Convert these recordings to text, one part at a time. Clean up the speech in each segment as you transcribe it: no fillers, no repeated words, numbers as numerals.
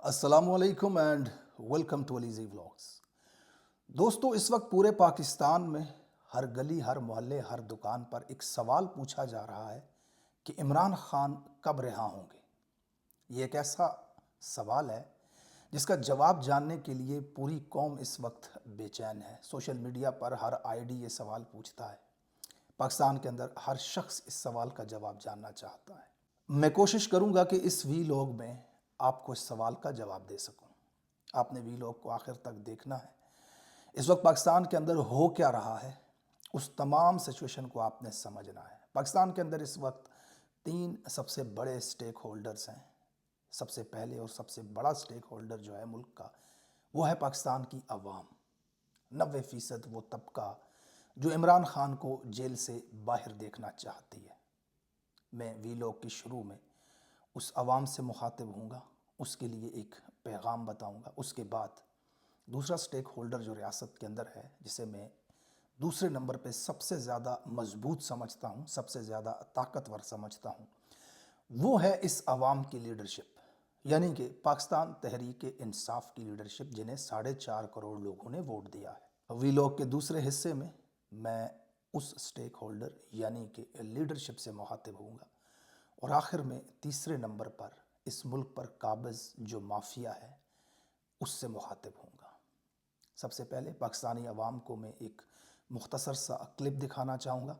अस्सलाम वालेकुम and welcome to अलीज़ी vlogs. दोस्तों, इस वक्त पूरे पाकिस्तान में हर गली, हर मोहल्ले, हर दुकान पर एक सवाल पूछा जा रहा है कि इमरान खान कब रिहा होंगे। ये एक ऐसा सवाल है जिसका जवाब जानने के लिए पूरी कौम इस वक्त बेचैन है। सोशल मीडिया पर हर आईडी ये सवाल पूछता है। पाकिस्तान के अंदर हर शख्स इस सवाल का जवाब जानना चाहता है। मैं कोशिश करूंगा कि इस वीलॉग में आपको इस सवाल का जवाब दे सकूं। आपने वीलॉग को आखिर तक देखना है। इस वक्त पाकिस्तान के अंदर हो क्या रहा है, उस तमाम सिचुएशन को आपने समझना है। पाकिस्तान के अंदर इस वक्त तीन सबसे बड़े स्टेक होल्डर्स हैं। सबसे पहले और सबसे बड़ा स्टेक होल्डर जो है मुल्क का, वो है पाकिस्तान की आवाम। 90% वो तबका जो इमरान खान को जेल से बाहर देखना चाहती है। मैं वीलॉग की शुरू में उस आवाम से मुखातिब हूँगा, उसके लिए एक पैगाम बताऊँगा। उसके बाद दूसरा स्टेक होल्डर जो रियासत के अंदर है, जिसे मैं दूसरे नंबर पे सबसे ज़्यादा मजबूत समझता हूँ, सबसे ज़्यादा ताकतवर समझता हूँ, वो है इस आवाम की लीडरशिप, यानी कि पाकिस्तान तहरीक इंसाफ की लीडरशिप, जिन्हें 4.5 करोड़ लोगों ने वोट दिया है। वीलॉग के दूसरे हिस्से में मैं उस स्टेक होल्डर यानी कि लीडरशिप से मुखातिब हूँगा, और आखिर में तीसरे नंबर पर इस मुल्क पर काबिज जो माफिया है उससे मुखातिब हूँगा। सबसे पहले पाकिस्तानी अवाम को मैं एक मुख्तसर सा क्लिप दिखाना चाहूँगा।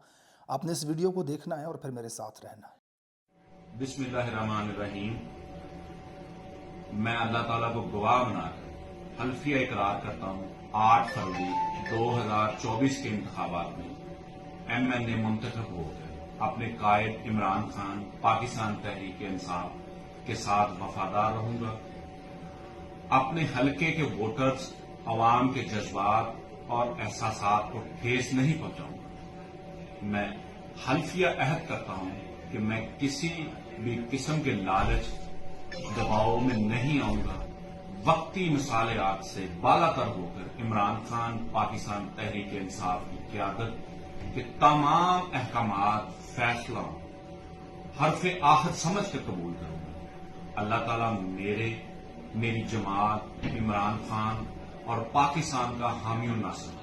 आपने इस वीडियो को देखना है और फिर मेरे साथ रहना है। बिस्मिल्लाहिर्रहमानिर्रहीम। मैं अल्लाह ताला को गवाह बनाकर हल्फिया इकरार करता हूँ 8 फरवरी 2024 के इंतखाबात में MNA मुंतखब होकर अपने कायद इमरान खान पाकिस्तान तहरीक इंसाफ के साथ वफादार रहूंगा। अपने हलके के वोटर्स अवाम के जज्बात और एहसासात को ठेस नहीं पहुंचाऊंगा। मैं हल्फिया अहद करता हूं कि मैं किसी भी किस्म के लालच दबाव में नहीं आऊंगा। वक्ती मिसालियात से बालातर होकर इमरान खान पाकिस्तान तहरीक इंसाफ की क़यादत के तमाम अहकामात फैसला हरफ आखिर समझ कर कबूल करूंगा। अल्लाह ताला मेरी जमात, इमरान खान और पाकिस्तान का हामी और नासिर।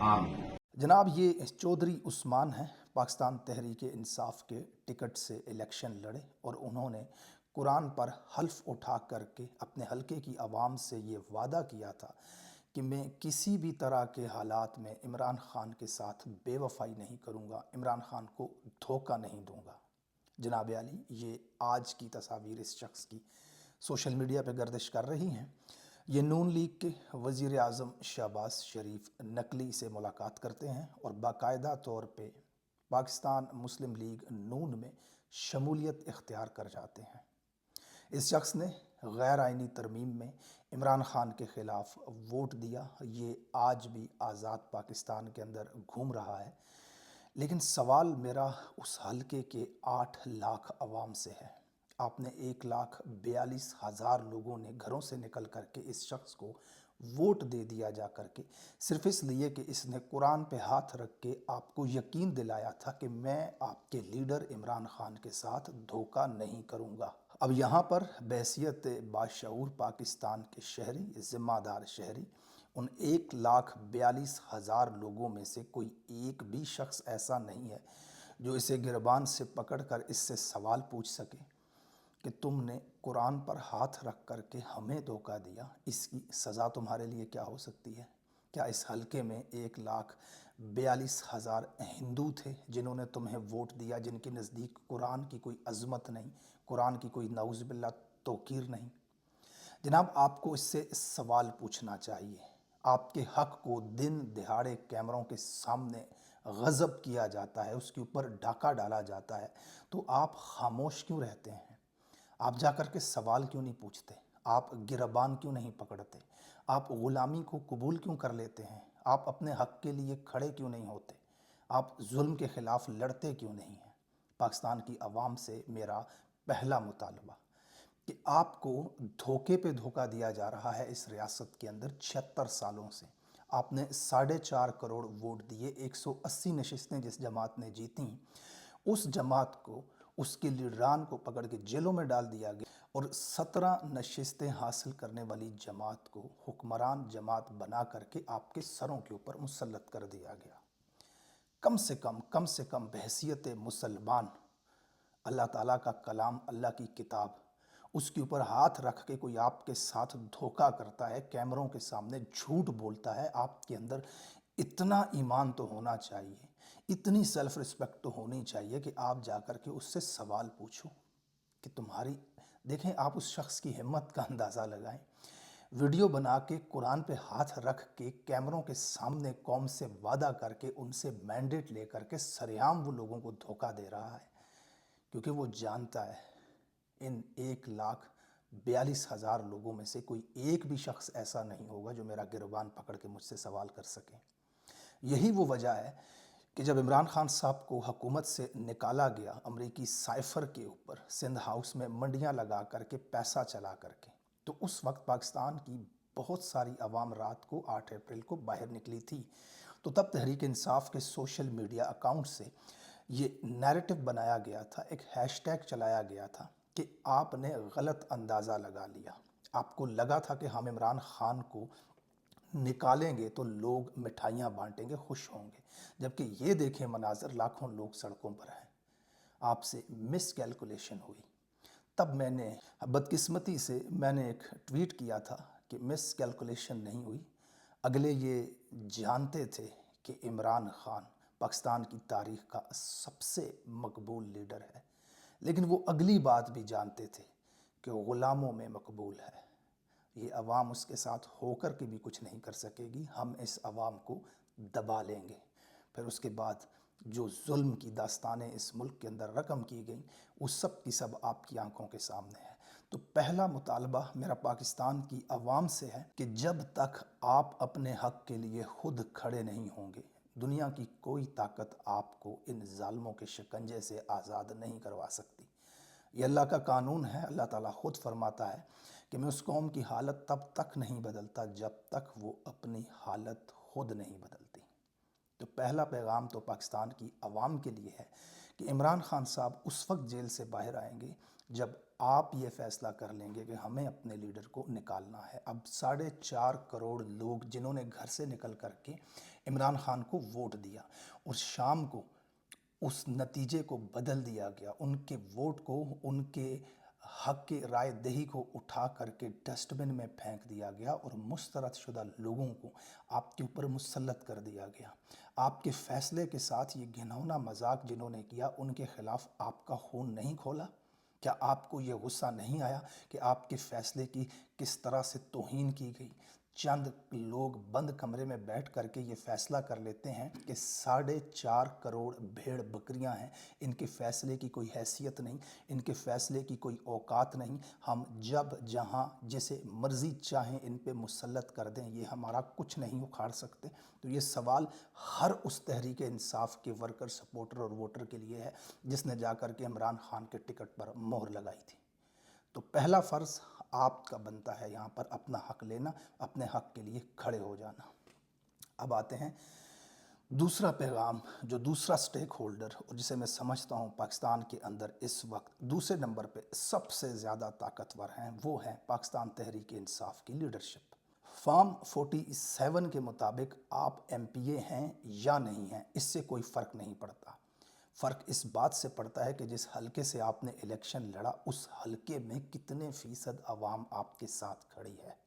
आमीन। जनाब, ये चौधरी उस्मान हैं, पाकिस्तान तहरीक इंसाफ के टिकट से इलेक्शन लड़े और उन्होंने कुरान पर हल्फ उठा करके अपने हलके की आवाम से ये वादा किया था कि मैं किसी भी तरह के हालात में इमरान खान के साथ बेवफाई नहीं करूँगा, इमरान खान को धोखा नहीं दूँगा। जनाब आली, ये आज की तस्वीर इस शख्स की सोशल मीडिया पे गर्दिश कर रही हैं। ये नून लीग के वज़ीर आज़म शहबाज शरीफ नकली से मुलाकात करते हैं और बाकायदा तौर पे पाकिस्तान मुस्लिम लीग नून में शमूलियत इख्तियार कर जाते हैं। इस शख्स ने गैर आइनी तरमीम में इमरान खान के ख़िलाफ़ वोट दिया। ये आज भी आज़ाद पाकिस्तान के अंदर घूम रहा है। लेकिन सवाल मेरा उस हलके के 8 लाख अवाम से है। आपने 1,42,000 लोगों ने घरों से निकल करके इस शख्स को वोट दे दिया जा करके, सिर्फ इसलिए कि इसने कुरान पे हाथ रख के आपको यकीन दिलाया था कि मैं आपके लीडर इमरान खान के साथ धोखा नहीं करूँगा। अब यहाँ पर बहैसियत बाशऊर पाकिस्तान के शहरी, ज़िम्मेदार शहरी, उन 1,42,000 लोगों में से कोई एक भी शख्स ऐसा नहीं है जो इसे गिरबान से पकड़कर इससे सवाल पूछ सके कि तुमने कुरान पर हाथ रख कर के हमें धोखा दिया, इसकी सज़ा तुम्हारे लिए क्या हो सकती है। क्या इस हलके में 1,42,000 हिंदू थे जिन्होंने तुम्हें वोट दिया, जिनके नज़दीक कुरान की कोई अज़मत नहीं, कुरान की कोई नाउज़ुबिल्लाह तौक़ीर नहीं। जनाब, आपको इससे सवाल पूछना चाहिए। आपके हक़ को दिन दिहाड़े कैमरों के सामने गज़ब किया जाता है, उसके ऊपर डाका डाला जाता है, तो आप खामोश क्यों रहते हैं? आप जा कर के सवाल क्यों नहीं पूछते? आप गिरबान क्यों नहीं पकड़ते? आप ग़ुलामी को कबूल क्यों कर लेते हैं? आप अपने हक़ के लिए खड़े क्यों नहीं होते? आप जुल्म के ख़िलाफ़ लड़ते क्यों नहीं हैं? पाकिस्तान की आवाम से मेरा पहला मुतालबा कि आपको धोखे पे धोखा दिया जा रहा है। इस रियासत के अंदर 76 सालों से आपने 4.5 करोड़ वोट दिए, 180 नशिस्तें जिस जमात ने जीती, उस जमात को, उसके लीडरान को पकड़ के जेलों में डाल दिया गया और 17 नशिस्तें हासिल करने वाली जमात को हुक्मरान जमात बना करके आपके सरों के ऊपर मुसल्लत कर दिया गया। कम से कम बहैसियत मुसलमान अल्लाह ताला का कलाम, अल्लाह की किताब, उसके ऊपर हाथ रख के कोई आपके साथ धोखा करता है, कैमरों के सामने झूठ बोलता है, आपके अंदर इतना ईमान तो होना चाहिए, इतनी सेल्फ रिस्पेक्ट तो होनी चाहिए कि आप जाकर के उससे सवाल पूछो कि तुम्हारी, देखें आप उस शख्स की हिम्मत का अंदाज़ा लगाएं। वीडियो बना के कुरान पे हाथ रख के कैमरों के सामने कौम से वादा करके उनसे मैंडेट लेकर के सरेआम वो लोगों को धोखा दे रहा है, क्योंकि वो जानता है इन 1,42,000 लोगों में से कोई एक भी शख्स ऐसा नहीं होगा जो मेरा गिरबान पकड़ के मुझसे सवाल कर सके। यही वो वजह है कि जब इमरान खान साहब को हुकूमत से निकाला गया अमरीकी साइफर के ऊपर सिंध हाउस में मंडियां लगा करके पैसा चला करके, तो उस वक्त पाकिस्तान की बहुत सारी आवाम रात को 8 अप्रैल को बाहर निकली थी। तो तब तहरीक इंसाफ के सोशल मीडिया अकाउंट से ये नैरेटिव बनाया गया था, एक हैशटैग चलाया गया था कि आपने गलत अंदाज़ा लगा लिया। आपको लगा था कि हम इमरान खान को निकालेंगे तो लोग मिठाइयाँ बांटेंगे, खुश होंगे, जबकि ये देखें मनाजर, लाखों लोग सड़कों पर हैं। आपसे मिस कैलकुलेशन हुई। तब मैंने बदकिस्मती से मैंने एक ट्वीट किया था कि मिस कैलकुलेशन नहीं हुई। अगले ये जानते थे कि इमरान खान पाकिस्तान की तारीख़ का सबसे मकबूल लीडर है, लेकिन वो अगली बात भी जानते थे कि ग़ुलामों में मकबूल है। ये अवाम उसके साथ होकर के भी कुछ नहीं कर सकेगी, हम इस अवाम को दबा लेंगे। फिर उसके बाद जो जुल्म की दास्तानें इस मुल्क के अंदर रकम की गई, उस सब की सब आपकी आंखों के सामने है। तो पहला मुतालबा मेरा पाकिस्तान की अवाम से है कि जब तक आप अपने हक़ के लिए खुद खड़े नहीं होंगे, दुनिया की कोई ताकत आपको इन जालिमों के शिकंजे से आज़ाद नहीं करवा सकती। ये अल्लाह का कानून है। अल्लाह ताला ख़ुद फरमाता है कि मैं उस कौम की हालत तब तक नहीं बदलता जब तक वो अपनी हालत खुद नहीं बदलती। तो पहला पैगाम तो पाकिस्तान की आवाम के लिए है कि इमरान खान साहब उस वक्त जेल से बाहर आएंगे जब आप ये फ़ैसला कर लेंगे कि हमें अपने लीडर को निकालना है। अब 4.5 करोड़ लोग जिन्होंने घर से निकल करके इमरान खान को वोट दिया और शाम को उस नतीजे को बदल दिया गया, उनके वोट को, उनके हक के राय दही को उठा करके डस्टबिन में फेंक दिया गया और मुस्तरद शुदा लोगों को आपके ऊपर मुसल्लत कर दिया गया। आपके फ़ैसले के साथ ये घिनौना मजाक जिन्होंने किया, उनके ख़िलाफ़ आपका खून नहीं खोला? क्या आपको ये गुस्सा नहीं आया कि आपके फ़ैसले की किस तरह से तौहीन की गई? चंद लोग बंद कमरे में बैठ करके ये फ़ैसला कर लेते हैं कि 4.5 करोड़ भेड़ बकरियां हैं, इनके फ़ैसले की कोई हैसियत नहीं, इनके फ़ैसले की कोई औकात नहीं, हम जब जहां जिसे मर्ज़ी चाहें इन पे मुसल्लत कर दें, ये हमारा कुछ नहीं उखाड़ सकते। तो ये सवाल हर उस तहरीक इंसाफ के वर्कर, सपोर्टर और वोटर के लिए है जिसने जाकर के इमरान खान के टिकट पर मोहर लगाई थी। तो पहला फ़र्ज़ आपका बनता है यहाँ पर अपना हक़ लेना, अपने हक़ के लिए खड़े हो जाना। अब आते हैं दूसरा पैगाम, जो दूसरा स्टेक होल्डर और जिसे मैं समझता हूँ पाकिस्तान के अंदर इस वक्त दूसरे नंबर पे सबसे ज़्यादा ताकतवर हैं, वो है पाकिस्तान तहरीक इंसाफ की लीडरशिप। फॉर्म 47 के मुताबिक आप MPA हैं या नहीं हैं, इससे कोई फ़र्क नहीं पड़ता। फ़र्क इस बात से पड़ता है कि जिस हलके से आपने इलेक्शन लड़ा, उस हलके में कितने फ़ीसद आवाम आपके साथ खड़ी है।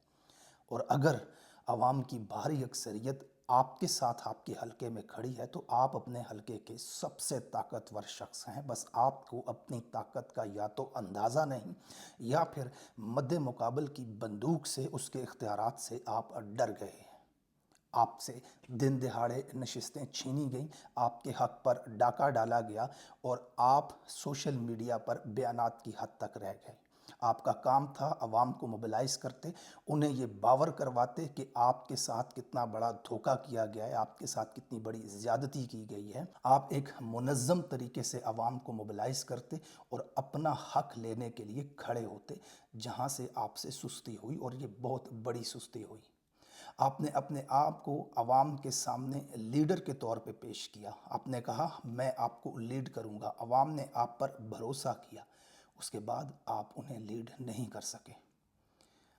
और अगर आवाम की भारी अक्सरियत आपके साथ आपके हलके में खड़ी है तो आप अपने हलके के सबसे ताकतवर शख्स हैं। बस आपको अपनी ताकत का या तो अंदाज़ा नहीं या फिर मद्दे मुकाबल की बंदूक से, उसके इख्तियारात से आप डर गए हैं। आपसे दिन दिहाड़े नशिस्तें छीनी गईं, आपके हक़ पर डाका डाला गया और आप सोशल मीडिया पर बयानात की हद तक रह गए। आपका काम था अवाम को मोबिलाइज़ करते, उन्हें ये बावर करवाते कि आपके साथ कितना बड़ा धोखा किया गया है, आपके साथ कितनी बड़ी ज़्यादती की गई है। आप एक मुनज़्ज़म तरीके से अवाम को मोबिलाइज़ करते और अपना हक़ लेने के लिए खड़े होते, जहाँ से आपसे सुस्ती हुई और ये बहुत बड़ी सुस्ती हुई। आपने अपने आप को अवाम के सामने लीडर के तौर पे पेश किया। आपने कहा मैं आपको लीड करूंगा। अवाम ने आप पर भरोसा किया। اس کے بعد آپ انہیں لیڈ نہیں کر سکے۔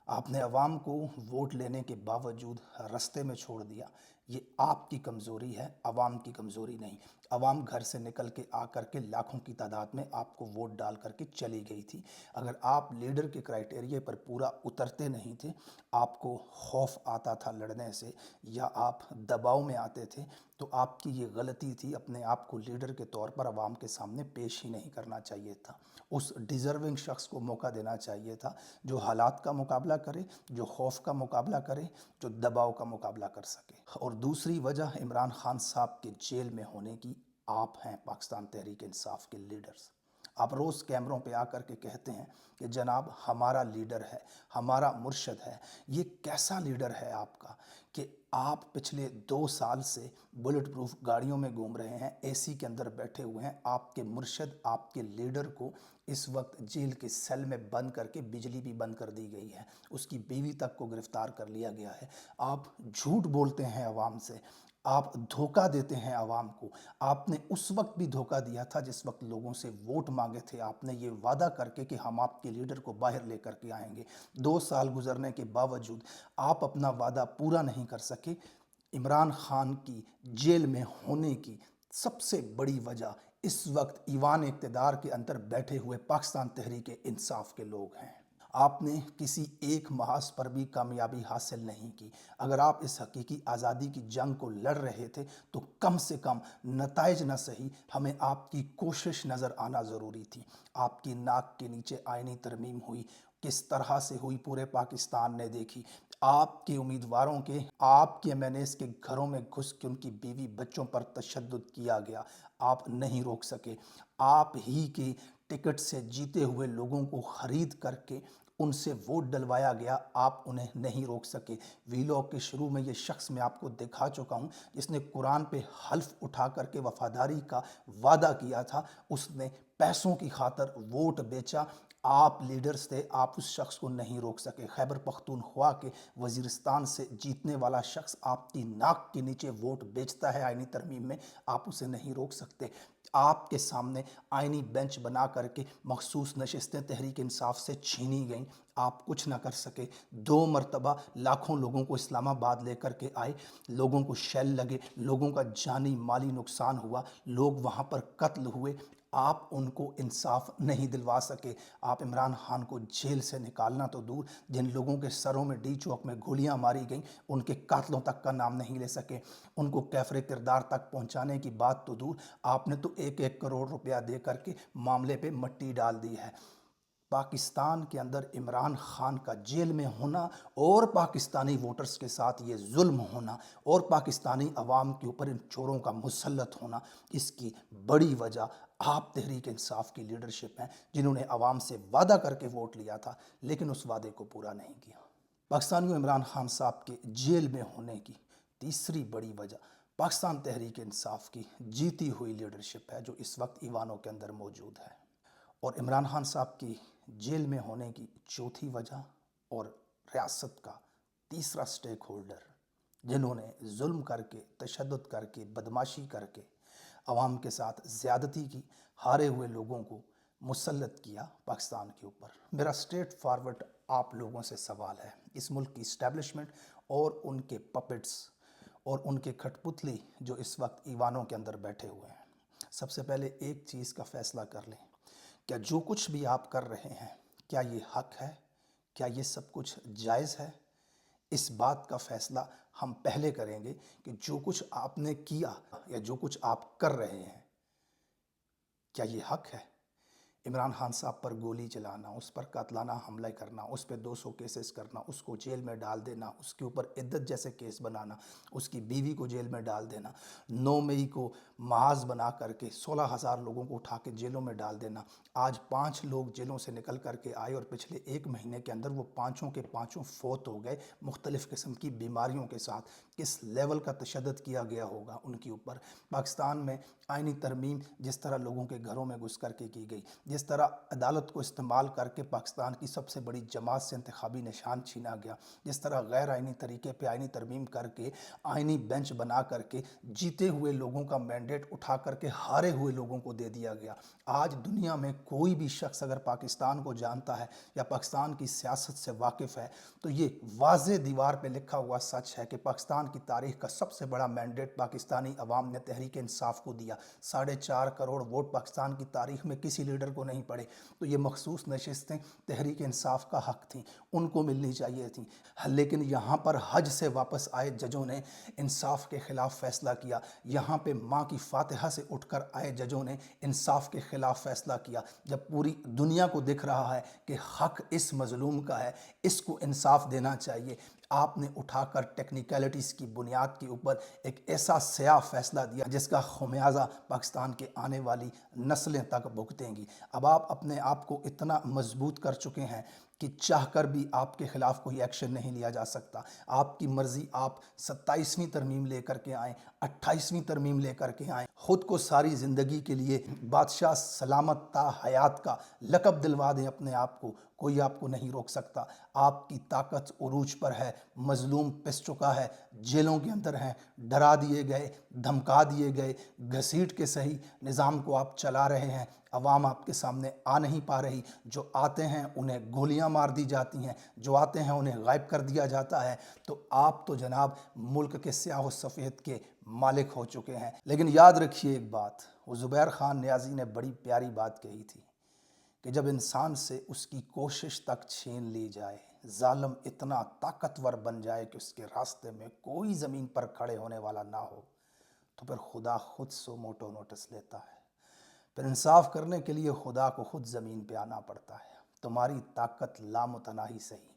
آپ نے عوام کو ووٹ لینے کے باوجود رستے میں چھوڑ دیا۔ یہ آپ کی کمزوری ہے، عوام کی کمزوری نہیں۔ عوام گھر سے نکل کے آ کر کے لاکھوں کی تعداد میں آپ کو ووٹ ڈال کر کے چلی گئی تھی۔ اگر آپ لیڈر کے کرائیٹیریے پر پورا اترتے نہیں تھے، آپ کو خوف آتا تھا لڑنے سے یا آپ دباؤ میں آتے تھے، تو آپ کی یہ غلطی تھی۔ اپنے آپ کو لیڈر کے طور پر عوام کے سامنے پیش ہی نہیں کرنا چاہیے تھا۔ اس ڈیزرونگ شخص کو موقع دینا چاہیے تھا جو حالات کا مقابلہ کرے، جو خوف کا مقابلہ کرے، جو دباؤ کا مقابلہ کر سکے۔ اور دوسری وجہ عمران خان صاحب کے جیل میں ہونے کی، آپ ہیں پاکستان تحریک انصاف کے لیڈرز۔ آپ روز کیمروں پہ آ کر کے کہتے ہیں کہ جناب ہمارا لیڈر ہے، ہمارا مرشد ہے۔ یہ کیسا لیڈر ہے آپ کا کہ آپ پچھلے 2 سال سے بلٹ پروف گاڑیوں میں گھوم رہے ہیں، اے سی کے اندر بیٹھے ہوئے ہیں۔ آپ کے مرشد، آپ کے لیڈر کو اس وقت جیل کے سیل میں بند کر کے بجلی بھی بند کر دی گئی ہے، اس کی بیوی تک کو گرفتار کر لیا گیا ہے۔ آپ جھوٹ بولتے ہیں عوام سے، آپ دھوکہ دیتے ہیں عوام کو۔ آپ نے اس وقت بھی دھوکہ دیا تھا جس وقت لوگوں سے ووٹ مانگے تھے، آپ نے یہ وعدہ کر کے کہ ہم آپ کے لیڈر کو باہر لے کر کے آئیں گے۔ 2 سال گزرنے کے باوجود آپ اپنا وعدہ پورا نہیں کر سکے۔ عمران خان کی جیل میں ہونے کی سب سے بڑی وجہ اس وقت ایوان اقتدار کے اندر بیٹھے ہوئے پاکستان تحریک انصاف کے لوگ ہیں۔ آپ نے کسی ایک محاذ پر بھی کامیابی حاصل نہیں کی۔ اگر آپ اس حقیقی آزادی کی جنگ کو لڑ رہے تھے تو کم سے کم نتائج نہ صحیح، ہمیں آپ کی کوشش نظر آنا ضروری تھی۔ آپ کی ناک کے نیچے آئینی ترمیم ہوئی، کس طرح سے ہوئی پورے پاکستان نے دیکھی۔ آپ کے امیدواروں کے، آپ کے ایم این ایز کے گھروں میں گھس کے ان کی بیوی بچوں پر تشدد کیا گیا، آپ نہیں روک سکے۔ آپ ہی کے ٹکٹ سے جیتے ہوئے لوگوں کو خرید کر کے ان سے ووٹ ڈلوایا گیا، آپ انہیں نہیں روک سکے۔ ویلاگ کے شروع میں یہ شخص میں آپ کو دکھا چکا ہوں جس نے قرآن پہ حلف اٹھا کر کے وفاداری کا وعدہ کیا تھا، اس نے پیسوں کی خاطر ووٹ بیچا۔ آپ لیڈرز تھے، آپ اس شخص کو نہیں روک سکے۔ خیبر پختونخوا کے وزیرستان سے جیتنے والا شخص آپ کی ناک کے نیچے ووٹ بیچتا ہے آئینی ترمیم میں، آپ اسے نہیں روک سکتے۔ آپ کے سامنے آئینی بینچ بنا کر کے مخصوص نشستیں تحریک انصاف سے چھینی گئیں، آپ کچھ نہ کر سکے۔ 2 مرتبہ لاکھوں لوگوں کو اسلام آباد لے کر کے آئے، لوگوں کو شیل لگے، لوگوں کا جانی مالی نقصان ہوا، لوگ وہاں پر قتل ہوئے، آپ ان کو انصاف نہیں دلوا سکے۔ آپ عمران خان کو جیل سے نکالنا تو دور، جن لوگوں کے سروں میں ڈی چوک میں گولیاں ماری گئیں ان کے قاتلوں تک کا نام نہیں لے سکے، ان کو کیفر کردار تک پہنچانے کی بات تو دور، آپ نے تو 1 کروڑ روپیہ دے کر کے معاملے پہ مٹی ڈال دی ہے۔ پاکستان کے اندر عمران خان کا جیل میں ہونا اور پاکستانی ووٹرز کے ساتھ یہ ظلم ہونا اور پاکستانی عوام کے اوپر ان چوروں کا مسلط ہونا، اس کی بڑی وجہ آپ تحریک انصاف کی لیڈرشپ ہیں، جنہوں نے عوام سے وعدہ کر کے ووٹ لیا تھا لیکن اس وعدے کو پورا نہیں کیا۔ پاکستانیوں، عمران خان صاحب کے جیل میں ہونے کی تیسری بڑی وجہ پاکستان تحریک انصاف کی جیتی ہوئی لیڈرشپ ہے جو اس وقت ایوانوں کے اندر موجود ہے۔ اور عمران خان صاحب کی جیل میں ہونے کی چوتھی وجہ اور ریاست کا تیسرا سٹیک ہولڈر جنہوں نے ظلم کر کے، تشدد کر کے، بدماشی کر کے عوام کے ساتھ زیادتی کی، ہارے ہوئے لوگوں کو مسلط کیا پاکستان کے اوپر۔ میرا سٹریٹ فارورڈ آپ لوگوں سے سوال ہے، اس ملک کی اسٹیبلشمنٹ اور ان کے پپٹس اور ان کے کھٹ پتلی جو اس وقت ایوانوں کے اندر بیٹھے ہوئے ہیں، سب سے پہلے ایک چیز کا فیصلہ کر لیں، کیا جو کچھ بھی آپ کر رہے ہیں کیا یہ حق ہے؟ کیا یہ سب کچھ جائز ہے؟ اس بات کا فیصلہ ہم پہلے کریں گے کہ جو کچھ آپ نے کیا یا جو کچھ آپ کر رہے ہیں کیا یہ حق ہے؟ عمران خان صاحب پر گولی چلانا، اس پر قاتلانہ حملہ کرنا، اس پہ 200 کیسز کرنا، اس کو جیل میں ڈال دینا، اس کے اوپر عدت جیسے کیس بنانا، اس کی بیوی کو جیل میں ڈال دینا، 9 مئی کو محاذ بنا کر کے 16,000 لوگوں کو اٹھا کے جیلوں میں ڈال دینا۔ آج 5 لوگ جیلوں سے نکل کر کے آئے اور پچھلے 1 مہینے کے اندر وہ 5 کے 5 فوت ہو گئے مختلف قسم کی بیماریوں کے ساتھ۔ کس لیول کا تشدد کیا گیا ہوگا ان کے اوپر۔ پاکستان میں آئینی ترمیم جس طرح لوگوں کے گھروں میں گھس کر کے کی گئی، जिस तरह अदालत को इस्तेमाल करके पाकिस्तान की सबसे बड़ी जमात से इंतखाबी निशान छीना गया, जिस तरह गैर आइनी तरीके पे आइनी तरमीम करके आइनी बेंच बना करके जीते हुए लोगों का मैंडेट उठा करके हारे हुए लोगों को दे दिया गया। आज दुनिया में कोई भी शख्स अगर पाकिस्तान को जानता है या पाकिस्तान की सियासत से वाकिफ़ है तो ये वाज़े दीवार पे लिखा हुआ सच है कि पाकिस्तान की तारीख का सबसे बड़ा मैंडेट पाकिस्तानी अवाम ने तहरीक इंसाफ को दिया। 4.5 करोड़ वोट पाकिस्तान की तारीख में किसी लीडर को नहीं पड़े, तो ये मखसूस नशिस्तें तहरीक इंसाफ का हक थीं, उनको मिलनी चाहिए थी। लेकिन यहाँ पर हज से वापस आए जजों ने इंसाफ के ख़िलाफ़ फ़ैसला किया। यहाँ पे माँ की फातिहा से उठकर आए जजों ने इंसाफ के ख़िलाफ़ फ़ैसला किया। जब पूरी दुनिया को दिख रहा है कि हक इस मज़लूम का है, इसको इंसाफ देना चाहिए, आपने उठाकर टेक्निकलिटीज़ की बुनियाद के ऊपर एक ऐसा स्याह फ़ैसला दिया जिसका खुमियाजा पाकिस्तान के आने वाली नस्लें तक भुगतेंगी। अब आप अपने आप को इतना मजबूत कर चुके हैं कि चाहकर भी आपके ख़िलाफ़ कोई एक्शन नहीं लिया जा सकता। आपकी मर्ज़ी, आप 27वीं तरमीम लेकर के आएँ, 28वीं तरमीम लेकर के आएँ, ख़ुद को सारी ज़िंदगी के लिए बादशाह सलामत ता हयात का लक़ब दिलवा दें अपने आप को, कोई आपको नहीं रोक सकता। आपकी ताकत उरूज पर है, मज़लूम पिस चुका है, जेलों के अंदर हैं, डरा दिए गए, धमका दिए गए, घसीट के सही निज़ाम को आप चला रहे हैं। अवाम आपके सामने आ नहीं पा रही, जो आते हैं उन्हें गोलियां मार दी जाती हैं, जो आते हैं उन्हें गायब कर दिया जाता है। तो आप तो जनाब मुल्क के स्याह सफ़ेद के मालिक हो चुके हैं। लेकिन याद रखिए एक बात, वो ज़ुबैर खान नियाज़ी ने बड़ी प्यारी बात कही थी कि जब इंसान से उसकी कोशिश तक छीन ली जाए, जालिम इतना ताकतवर बन जाए कि उसके रास्ते में कोई ज़मीन पर खड़े होने वाला ना हो, तो फिर खुदा खुद सो मोटो नोटिस लेता है। फिर इंसाफ करने के लिए खुदा को खुद ज़मीन पे आना पड़ता है। तुम्हारी ताकत लामुतनाही सही,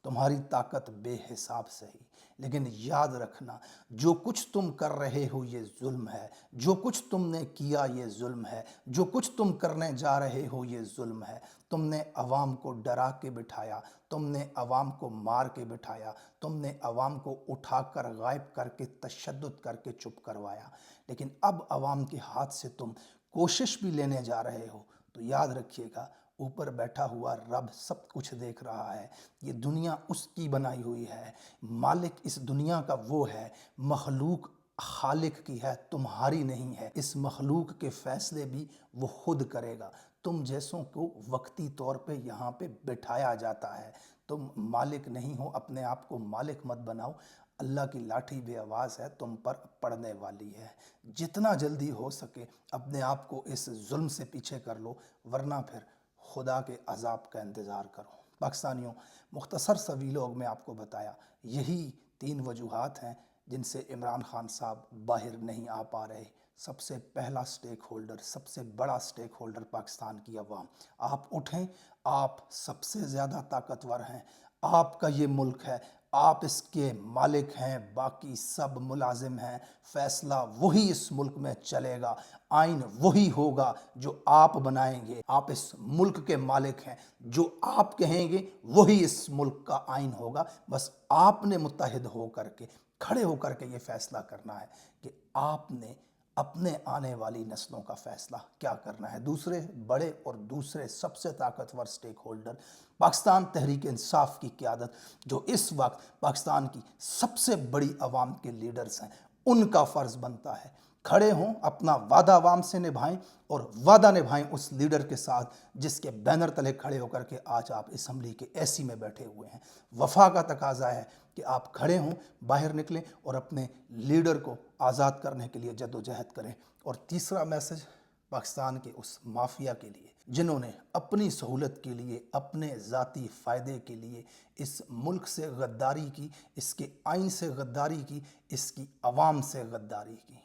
तुम्हारी ताकत बेहिसाब सही, लेकिन याद रखना जो कुछ तुम कर रहे हो ये जुल्म है, जो कुछ तुमने किया ये जुल्म है, जो कुछ तुम करने जा रहे हो ये जुल्म है। तुमने अवाम को डरा के बिठाया, तुमने अवाम को मार के बिठाया, तुमने अवाम को उठाकर गायब करके तशद्दुद करके चुप करवाया, लेकिन अब अवाम के हाथ से तुम कोशिश भी लेने जा रहे हो। तो याद रखिएगा, ऊपर बैठा हुआ रब सब कुछ देख रहा है। ये दुनिया उसकी बनाई हुई है, मालिक इस दुनिया का वो है, मखलूक खालिक की है, तुम्हारी नहीं है। इस मखलूक के फ़ैसले भी वो खुद करेगा। तुम जैसों को वक्ती तौर पे यहाँ पे बिठाया जाता है, तुम मालिक नहीं हो, अपने आप को मालिक मत बनाओ। अल्लाह की लाठी बेआवाज़ है, तुम पर पड़ने वाली है। जितना जल्दी हो सके अपने आप को इस जुल्म से पीछे कर लो, वरना फिर खुदा के अजाब का इंतज़ार करो। पाकिस्तानियों, मुख्तसर सा वीलॉग में आपको बताया, यही 3 वजूहात हैं जिनसे इमरान खान साहब बाहर नहीं आ पा रहे। सबसे पहला स्टेक होल्डर, सबसे बड़ा स्टेक होल्डर पाकिस्तान की अवाम। आप उठें, आप सबसे ज़्यादा ताकतवर हैं, आपका ये मुल्क है, आप इसके मालिक हैं, बाकी सब मुलाजिम हैं। फ़ैसला वही इस मुल्क में चलेगा, आइन वही होगा जो आप बनाएंगे। आप इस मुल्क के मालिक हैं, जो आप कहेंगे वही इस मुल्क का आइन होगा। बस आपने मुत्तहिद हो करके, खड़े होकर के ये फ़ैसला करना है कि आपने अपने आने वाली नस्लों का फ़ैसला क्या करना है। दूसरे बड़े और दूसरे सबसे ताकतवर स्टेक होल्डर पाकिस्तान तहरीक इंसाफ की क़यादत, जो इस वक्त पाकिस्तान की सबसे बड़ी अवाम के लीडर्स हैं, उनका फ़र्ज़ बनता है खड़े हों, अपना वादा अवाम से निभाएं और वादा निभाएं उस लीडर के साथ जिसके बैनर तले खड़े होकर के आज आप असम्बली के एसी में बैठे हुए हैं। वफा का तकाजा है कि आप खड़े हों, बाहर निकलें और अपने लीडर को आज़ाद करने के लिए जद्दोजहद करें। और तीसरा मैसेज पाकिस्तान के उस माफिया के लिए जिन्होंने अपनी सहूलत के लिए, अपने ज़ाती फ़ायदे के लिए इस मुल्क से गद्दारी की, इसके आइन से गद्दारी की, इसकी अवाम से गद्दारी की।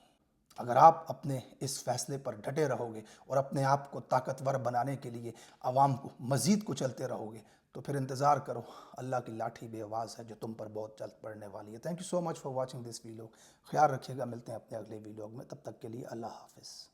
अगर आप अपने इस फ़ैसले पर डटे रहोगे और अपने आप को ताकतवर बनाने के लिए अवाम को मज़ीद कुचलते रहोगे, तो फिर इंतज़ार करो, अल्लाह की लाठी बेआवाज़ है जो तुम पर बहुत जल्द पड़ने वाली है। Thank you so much for watching this video. ख्याल रखिएगा, मिलते हैं अपने अगले वीडियो में, तब तक के लिए अल्लाह हाफ़िज़।